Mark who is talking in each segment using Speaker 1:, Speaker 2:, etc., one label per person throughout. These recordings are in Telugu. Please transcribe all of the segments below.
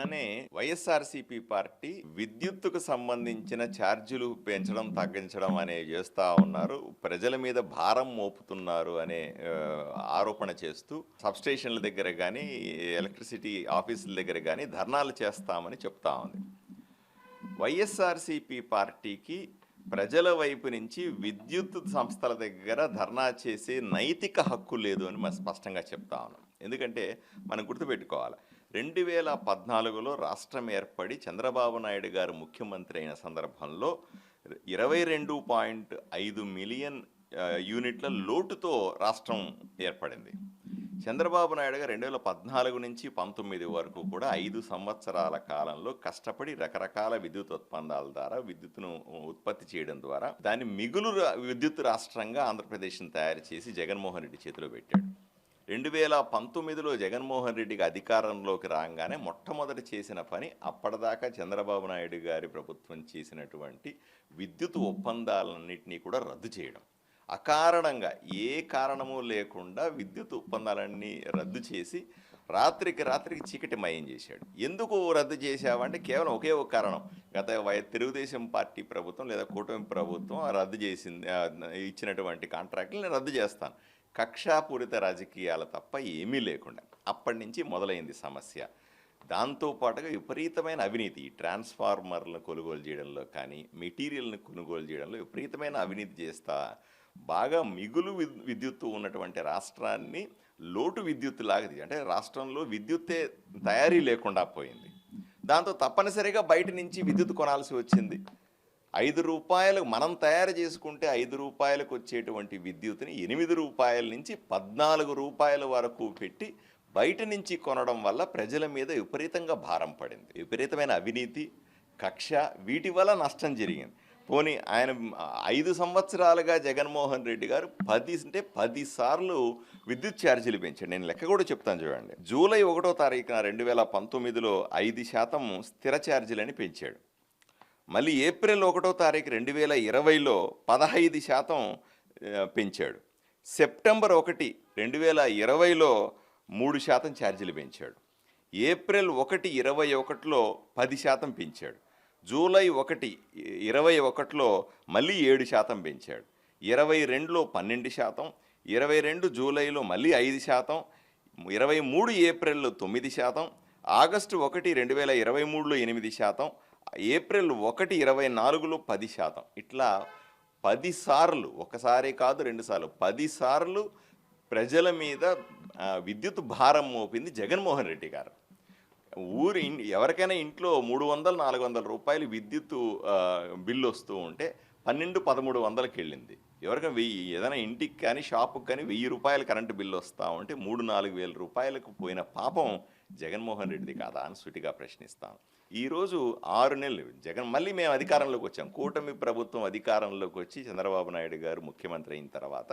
Speaker 1: నిన్ననే వైఎస్ఆర్సీపీ పార్టీ విద్యుత్తుకు సంబంధించిన ఛార్జీలు పెంచడం తగ్గించడం అనేవి చేస్తూ ఉన్నారు. ప్రజల మీద భారం మోపుతున్నారు అనే ఆరోపణ చేస్తూ సబ్స్టేషన్ల దగ్గర కానీ ఎలక్ట్రిసిటీ ఆఫీసుల దగ్గర కానీ ధర్నాలు చేస్తామని చెప్తా ఉంది. వైఎస్ఆర్సీపీ పార్టీకి ప్రజల వైపు నుంచి విద్యుత్ సంస్థల దగ్గర ధర్నా చేసే నైతిక హక్కు లేదు అని మనం స్పష్టంగా చెప్తా ఉన్నాం. ఎందుకంటే మనం గుర్తుపెట్టుకోవాలి, 2014లో రాష్ట్రం ఏర్పడి చంద్రబాబు నాయుడు గారు ముఖ్యమంత్రి అయిన సందర్భంలో 22.5 మిలియన్ యూనిట్ల లోటుతో రాష్ట్రం ఏర్పడింది. చంద్రబాబు నాయుడు గారు 2014 నుంచి 19 వరకు కూడా 5 సంవత్సరాల కాలంలో కష్టపడి రకరకాల విద్యుత్ ఉత్పన్నాల ద్వారా విద్యుత్తును ఉత్పత్తి చేయడం ద్వారా దాన్ని మిగులు విద్యుత్ రాష్ట్రంగా ఆంధ్రప్రదేశ్ని తయారు చేసి జగన్మోహన్ రెడ్డి చేతిలో పెట్టాడు. 2019లో జగన్మోహన్ రెడ్డికి అధికారంలోకి రాగానే మొట్టమొదటి చేసిన పని అప్పటిదాకా చంద్రబాబు నాయుడు గారి ప్రభుత్వం చేసినటువంటి విద్యుత్ ఒప్పందాలన్నింటినీ కూడా రద్దు చేయడం. అకారణంగా ఏ కారణము లేకుండా విద్యుత్ ఒప్పందాలన్నీ రద్దు చేసి రాత్రికి చీకటిమయం చేశాడు. ఎందుకు రద్దు చేశావంటే కేవలం ఒకే ఒక కారణం, తెలుగుదేశం పార్టీ ప్రభుత్వం లేదా కూటమి ప్రభుత్వం రద్దు చేసింది, ఇచ్చినటువంటి కాంట్రాక్టులు నేను రద్దు చేస్తాను. కక్షాపూరిత రాజకీయాలు తప్ప ఏమీ లేకుండా అప్పటి నుంచి మొదలైంది సమస్య. దాంతోపాటుగా విపరీతమైన అవినీతి, ట్రాన్స్ఫార్మర్లను కొనుగోలు చేయడంలో కానీ మెటీరియల్ని కొనుగోలు చేయడంలో విపరీతమైన అవినీతి చేస్తా బాగా మిగులు విద్యుత్తు ఉన్నటువంటి రాష్ట్రాన్ని లోటు విద్యుత్తు లాగది, అంటే రాష్ట్రంలో విద్యుత్తే తయారీ లేకుండా పోయింది. దాంతో తప్పనిసరిగా బయట నుంచి విద్యుత్ కొనాల్సి వచ్చింది. 5 రూపాయలు మనం తయారు చేసుకుంటే 5 రూపాయలకు వచ్చేటువంటి విద్యుత్తుని 8 రూపాయల నుంచి 14 రూపాయల వరకు పెట్టి బయట నుంచి కొనడం వల్ల ప్రజల మీద విపరీతంగా భారం పడింది. విపరీతమైన అవినీతి, కక్ష, వీటి వల్ల నష్టం జరిగింది. పోనీ ఆయన 5 సంవత్సరాలుగా జగన్మోహన్ రెడ్డి గారు 10 సార్లు విద్యుత్ ఛార్జీలు పెంచాడు. నేను లెక్క కూడా చెప్తాను చూడండి. జూలై 1వ తారీఖున 2019లో 5% స్థిర ఛార్జీలని పెంచాడు. మళ్ళీ ఏప్రిల్ 1వ తారీఖు 2020లో 15% పెంచాడు. సెప్టెంబర్ 1, 2020లో 3% ఛార్జీలు పెంచాడు. ఏప్రిల్ 1, 2021లో 10% పెంచాడు. జూలై 1, 2021లో మళ్ళీ 7% పెంచాడు. 22లో 12%, 22 జూలైలో మళ్ళీ 5%, 23 ఏప్రిల్లో 9%, ఆగస్టు 1, 2023లో 8%, ఏప్రిల్ 1, 2024లో 10%. ఇట్లా 10 సార్లు, ఒకసారి కాదు 2 సార్లు, 10 సార్లు ప్రజల మీద విద్యుత్ భారం మోపింది జగన్మోహన్ రెడ్డి గారు. ఎవరికైనా ఇంట్లో 300-400 రూపాయలు విద్యుత్ బిల్లు వస్తూ ఉంటే 1200-1300కి వెళ్ళింది. ఎవరికైనా 1000, ఏదైనా ఇంటికి కానీ షాపుకి కానీ 1000 రూపాయలు కరెంటు బిల్లు వస్తూ ఉంటే 3-4 వేల రూపాయలకు పోయిన పాపం జగన్మోహన్ రెడ్డిది కాదా అని సూటిగా ప్రశ్నిస్తాం. ఈరోజు 6 నెలలు మళ్ళీ మేము అధికారంలోకి వచ్చాం. కూటమి ప్రభుత్వం అధికారంలోకి వచ్చి చంద్రబాబు నాయుడు గారు ముఖ్యమంత్రి అయిన తర్వాత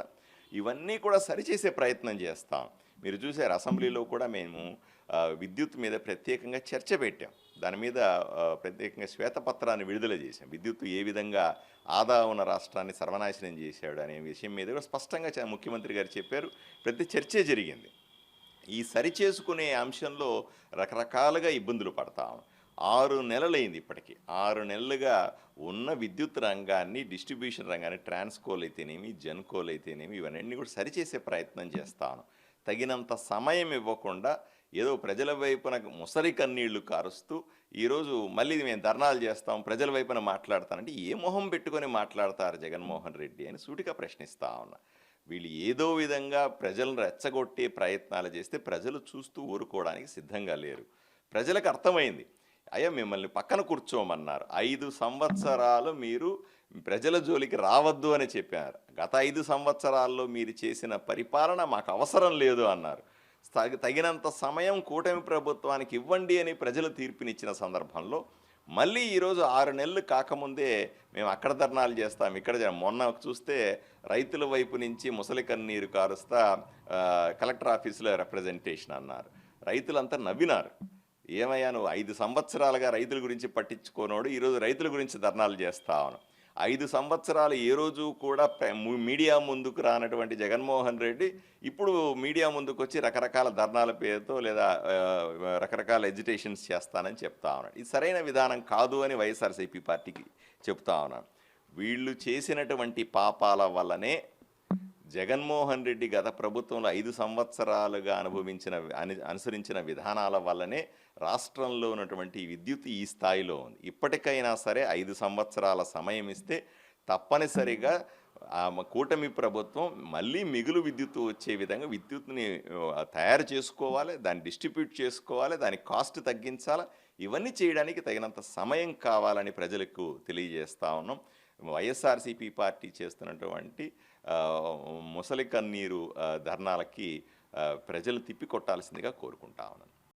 Speaker 1: ఇవన్నీ కూడా సరిచేసే ప్రయత్నం చేస్తాం. మీరు చూసారు, అసెంబ్లీలో కూడా మేము విద్యుత్ మీద ప్రత్యేకంగా చర్చ పెట్టాం. దాని మీద ప్రత్యేకంగా శ్వేతపత్రాన్ని విడుదల చేశాం. విద్యుత్ ఏ విధంగా ఆదా ఉన్న రాష్ట్రాన్ని సర్వనాశనం చేశాడు అనే విషయం మీద కూడా స్పష్టంగా ముఖ్యమంత్రి గారు చెప్పారు. ప్రతి చర్చే జరిగింది. ఈ సరిచేసుకునే అంశంలో రకరకాలుగా ఇబ్బందులు పడతాం. 6 నెలలైంది ఇప్పటికీ. 6 నెలలుగా ఉన్న విద్యుత్ రంగాన్ని, డిస్ట్రిబ్యూషన్ రంగాన్ని, ట్రాన్స్కోలు అయితేనేమి, జెన్కోలు అయితేనేమి, ఇవన్నీ కూడా సరిచేసే ప్రయత్నం చేస్తాను. తగినంత సమయం ఇవ్వకుండా ఏదో ప్రజల వైపున ముసలి కన్నీళ్లు కారుస్తూ ఈరోజు మళ్ళీ మేము ధర్నాలు చేస్తాం, ప్రజల వైపున మాట్లాడతానంటే ఏ మొహం పెట్టుకొని మాట్లాడతారు జగన్మోహన్ రెడ్డి అని సూటిగా ప్రశ్నిస్తా ఉన్నా. వీళ్ళు ఏదో విధంగా ప్రజలను రెచ్చగొట్టే ప్రయత్నాలు చేస్తే ప్రజలు చూస్తూ ఊరుకోవడానికి సిద్ధంగా లేరు. ప్రజలకు అర్థమైంది, అయ్యా మిమ్మల్ని పక్కన కూర్చోమన్నారు, 5 సంవత్సరాలు మీరు ప్రజల జోలికి రావద్దు అని చెప్పారు. గత 5 సంవత్సరాల్లో మీరు చేసిన పరిపాలన మాకు అవసరం లేదు అన్నారు. తగినంత సమయం కూటమి ప్రభుత్వానికి ఇవ్వండి అని ప్రజలు తీర్పునిచ్చిన సందర్భంలో మళ్ళీ ఈరోజు 6 నెలలు కాకముందే మేము అక్కడ ధర్నాలు చేస్తాం, ఇక్కడ మొన్న చూస్తే రైతుల వైపు నుంచి ముసలి కన్నీరు కారుస్తా కలెక్టర్ ఆఫీసులో రిప్రజెంటేషన్ అన్నారు. రైతులంతా నవ్వినారు. ఏమయ్యా నువ్వు 5 సంవత్సరాలుగా రైతుల గురించి పట్టించుకోనోడు ఈరోజు రైతుల గురించి ధర్నాలు చేస్తావు. 5 సంవత్సరాలు ఏ రోజు కూడా మీడియా ముందుకు రానటువంటి జగన్మోహన్ రెడ్డి ఇప్పుడు మీడియా ముందుకొచ్చి రకరకాల ధర్నాల పేరుతో లేదా రకరకాల ఎజిటేషన్స్ చేస్తానని చెప్తా ఉన్నాడు. ఇది సరైన విధానం కాదు అని వైఎస్ఆర్సీపీ పార్టీకి చెప్తా ఉన్నాను. వీళ్ళు చేసినటువంటి పాపాల వల్లనే జగన్మోహన్ రెడ్డి గత ప్రభుత్వంలో 5 సంవత్సరాలుగా అనుసరించిన విధానాల వల్లనే రాష్ట్రంలో ఉన్నటువంటి విద్యుత్ ఈ స్థాయిలో ఉంది. ఇప్పటికైనా సరే 5 సంవత్సరాల సమయం ఇస్తే తప్పనిసరిగా కూటమి ప్రభుత్వం మళ్ళీ మిగులు విద్యుత్ వచ్చే విధంగా విద్యుత్ని తయారు చేసుకోవాలి, దాన్ని డిస్ట్రిబ్యూట్ చేసుకోవాలి, దాని కాస్ట్ తగ్గించాలి. ఇవన్నీ చేయడానికి తగినంత సమయం కావాలని ప్రజలకు తెలియజేస్తా ఉన్నాం. వైఎస్ఆర్సీపీ పార్టీ చేస్తున్నటువంటి ముసలి కన్నీరు ధర్నాలకి ప్రజలు తిప్పికొట్టాల్సిందిగా కోరుకుంటా ఉన్నాను.